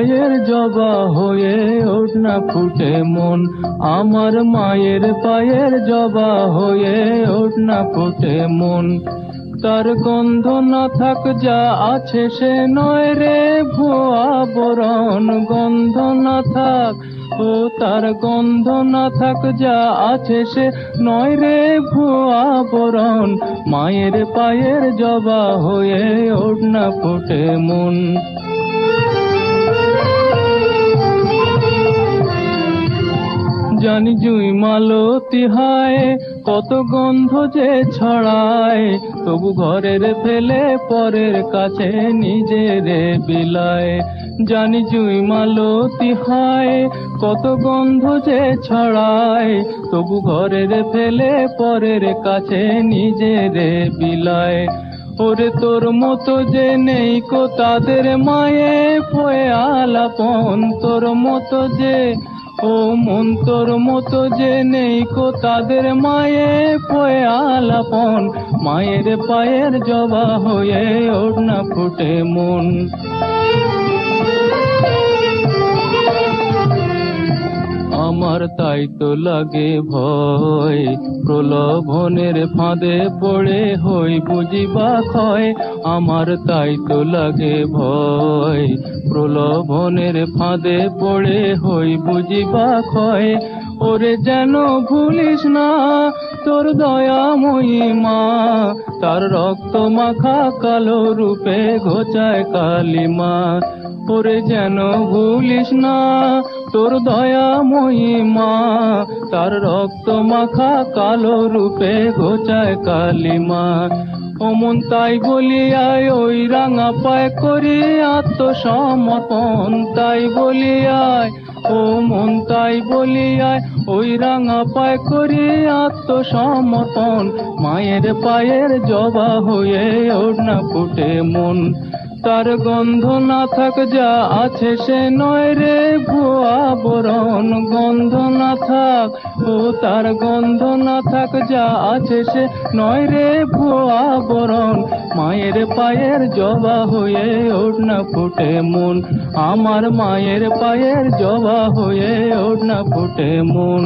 পায়ের জবা হয়ে ওঠ না ফুটে মন, আমার মায়ের পায়ের জবা হয়ে ওঠ না ফুটে মন। তার গন্ধ না থাক যা আছে সে নয় রে ভুয়া বরণ, গন্ধ না থাক ও তার গন্ধ না থাক যা আছে সে নয় রে ভুয়া বরণ, মায়ের পায়ের জবা হয়ে ওঠ না ফুটে মন। জানি জুই মালতী হায় কত গন্ধ যে ছড়ায়, তবু ঘরের ফেলে পরের কাছে নিজেরে বিলায়। জানি জুই মালতী হায় কত গন্ধ যে ছড়ায়, তবু ঘরের ফেলে পরের কাছে নিজেরে বিলায়। ওরে তোর মতো যে নেই কো তাদের মায়ে পয়ে আলাপন, তোর মতো যে ও মন তোর মতো যে নেই কো তাদের মায়ে পয়ে আলাপন, মায়ের পায়ের জবা হয়ে ওঠ না ফুটে মন। আমার তাই তো লাগে ভয়, প্রলোভনের ফাঁদে পড়ে হই বুঝিবা ক্ষয়। আমার তাই তো লাগে ভয়, প্রলোভনের ফাঁদে পড়ে হই বুঝিবা ক্ষয়। ওরে যেন ভুলিস না তোর দয়াময়ী মা, তার রক্ত মাখা কালো রূপে ঘোচায় কালিমা। ওরে যেন ভুলিস না তোর দয়াময়ী মা, তার রক্ত মাখা কালো রূপে ঘোচায় কালিমা। অমন তাই বলিয়ায় ওই রাঙা পায় করি আত্মসমর্পণ, তাই বলিয়ায় ও মন তাই বলিয়ায় ওই রাঙা পায় করি আত্মসমর্পণ, মায়ের পায়ের জবা হয়ে ওঠ না ফুটে মন। তার গন্ধ না থাক যা আছে সে নয় রে ভুয়া বরণ, গন্ধ না থাক ও তার গন্ধ না থাক যা আছে সে নয় রে ভুয়া বরণ, মায়ের পায়ের জবা হয়ে ওঠ না ফুটে মন, আমার মায়ের পায়ের জবা হয়ে ওঠ না ফুটে মন।